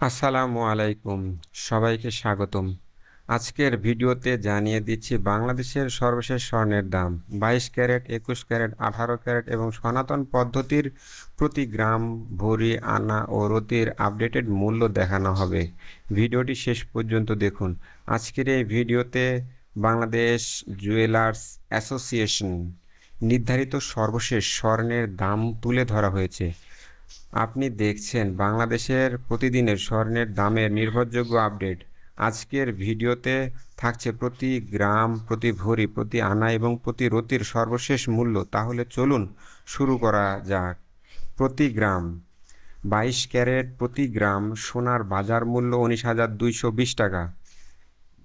আসসালামু আলাইকুম, সবাইকে স্বাগতম। আজকের ভিডিওতে জানিয়ে দিচ্ছি বাংলাদেশের সর্বশেষ স্বর্ণের দাম। 22 ক্যারেট, 21 ক্যারেট, 18 ক্যারেট এবং সনাতন পদ্ধতির প্রতি গ্রাম, ভরি, আনা ও রতির আপডেটেড মূল্য দেখানো হবে। ভিডিওটি শেষ পর্যন্ত দেখুন। আজকের এই ভিডিওতে বাংলাদেশ জুয়েলার্স অ্যাসোসিয়েশন নির্ধারিত সর্বশেষ স্বর্ণের দাম তুলে ধরা হয়েছে। আপনি দেখছেন বাংলাদেশের প্রতিদিনের স্বর্ণের দামের নির্ভরযোগ্য আপডেট। আজকের ভিডিওতে থাকছে প্রতি গ্রাম, প্রতি ভরি, প্রতি আনা এবং প্রতি রতির সর্বশেষ মূল্য। তাহলে চলুন শুরু করা যাক। প্রতি গ্রাম 22 ক্যারেট প্রতি গ্রাম সোনার বাজার মূল্য 19,220 টাকা।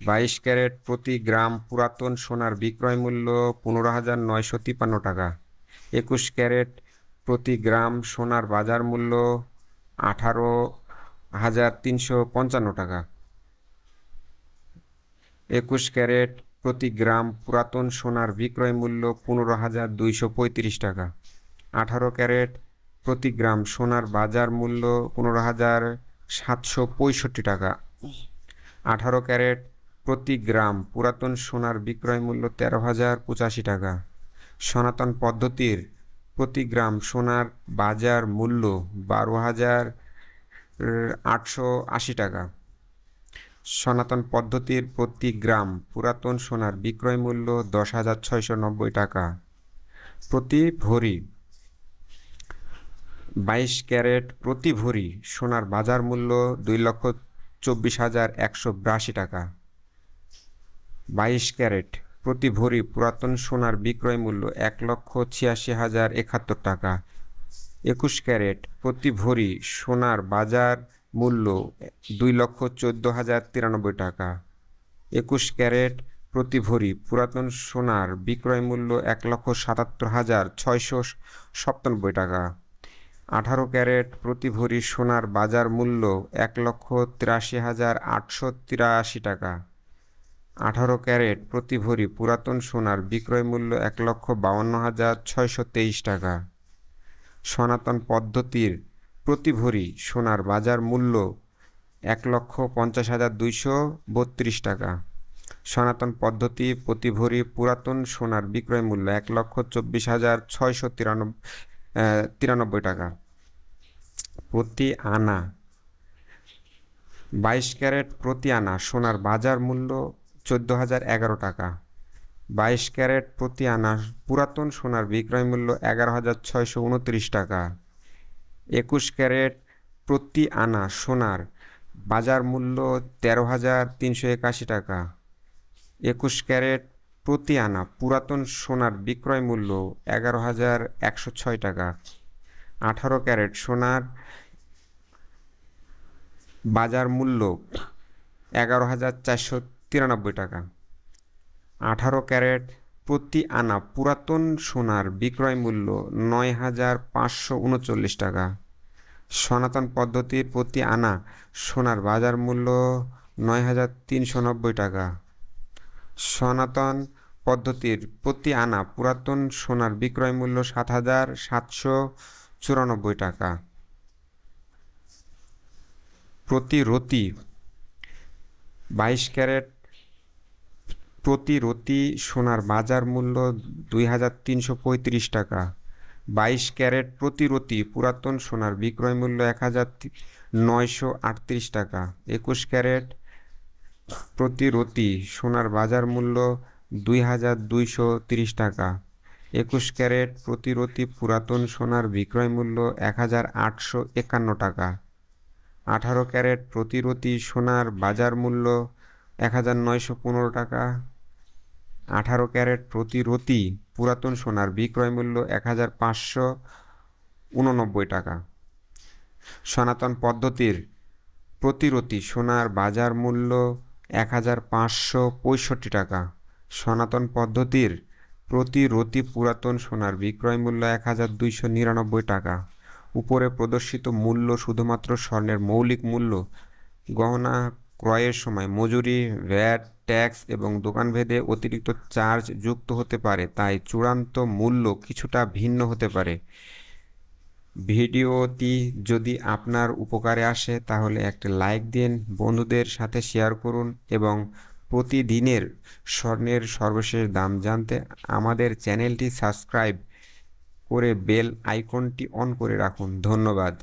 22 ক্যারেট প্রতি গ্রাম পুরাতন সোনার বিক্রয় মূল্য 15,953 টাকা। 21 ক্যারেট প্রতি গ্রাম সোনার বাজার মূল্য 18,355 টাকা। 21 ক্যারেট প্রতি গ্রাম পুরাতন সোনার বিক্রয় মূল্য 15,235 টাকা। 18 ক্যারেট প্রতি গ্রাম সোনার বাজার মূল্য 15,765 টাকা। 18 ক্যারেট প্রতি গ্রাম পুরাতন সোনার বিক্রয় মূল্য 13,085 টাকা। সনাতন পদ্ধতির প্রতি গ্রাম সোনার বাজার মূল্য 12,880 টাকা। সনাতন পদ্ধতির প্রতি গ্রাম পুরাতন সোনার বিক্রয় মূল্য 10,690 টাকা। প্রতি ভরি 22 ক্যারেট প্রতি ভরি সোনার বাজার মূল্য 2,24,182 টাকা। 22 ক্যারেট প্রতি ভরি পুরাতন সোনার বিক্রয় মূল্য 1,86,071 টাকা। 21 ক্যারেট প্রতি ভরি সোনার বাজার মূল্য 2,14,093 টাকা। 21 ক্যারেট প্রতি ভরি পুরাতন সোনার বিক্রয় মূল্য 1,77,697 টাকা। 18 ক্যারেট প্রতি ভরি সোনার বাজার মূল্য 1,83,883 টাকা। 18 ক্যারেট প্রতি ভরি পুরাতন সোনার বিক্রয় মূল্য 1,52,623 টাকা। সনাতন পদ্ধতির প্রতি ভরি সোনার বাজার মূল্য 1,50,232 টাকা। সনাতন পদ্ধতি প্রতি ভরি পুরাতন সোনার বিক্রয় মূল্য 1,24,693 টাকা। প্রতি আনা 22 ক্যারেট প্রতি আনা সোনার বাজার মূল্য 14,011 টাকা। 22 ক্যারেট প্রতি আনা পুরাতন সোনার বিক্রয় মূল্য 11,629 টাকা। 21 ক্যারেট প্রতি আনা সোনার বাজার মূল্য 13,381 টাকা। 21 ক্যারেট প্রতি আনা পুরাতন সোনার বিক্রয় মূল্য 11,106 টাকা। 18 ক্যারেট সোনার বাজার মূল্য 11,493 টাকা। 18 ক্যারেট প্রতি আনা পুরাতন সোনার বিক্রয় মূল্য 9,539 টাকা। সনাতন পদ্ধতির প্রতি আনা সোনার বাজার মূল্য 9,390 টাকা। সনাতন পদ্ধতির প্রতি আনা পুরাতন সোনার বিক্রয় মূল্য 7,794 টাকা। প্রতি রতি 22 ক্যারেট প্রতি রতি সোনার বাজার মূল্য 2,335 টাকা। 22 ক্যারেট প্রতি রতি পুরাতন সোনার বিক্রয় মূল্য 1,938 টাকা। 21 ক্যারেট প্রতি রতি সোনার বাজার মূল্য 2,230 টাকা। 21 ক্যারেট প্রতি রতি পুরাতন সোনার বিক্রয় মূল্য 1,851 টাকা। 18 ক্যারেট প্রতি রতি সোনার বাজার মূল্য 1,915 টাকা। 18 ক্যারেট প্রতি রতি পুরাতন সোনার বিক্রয় মূল্য 1,589 টাকা। সনাতন পদ্ধতির প্রতি রতি সোনার বাজার মূল্য 1,565 টাকা। সনাতন পদ্ধতির প্রতি রতি পুরাতন সোনার বিক্রয় মূল্য 1,299 টাকা। উপরে প্রদর্শিত মূল্য শুধুমাত্র স্বর্ণের মৌলিক মূল্য। গহনা ক্রয়ের সময় মজুরি, ভ্যাট, ট্যাক্স এবং দোকানভেদে অতিরিক্ত চার্জ যুক্ত হতে পারে, তাই চূড়ান্ত মূল্য কিছুটা ভিন্ন হতে পারে। ভিডিওটি যদি আপনার উপকারে আসে তাহলে একটা লাইক দিন, বন্ধুদের সাথে শেয়ার করুন এবং প্রতিদিনের স্বর্ণের সর্বশেষ দাম জানতে আমাদের চ্যানেলটি সাবস্ক্রাইব করে বেল আইকনটি অন করে রাখুন। ধন্যবাদ।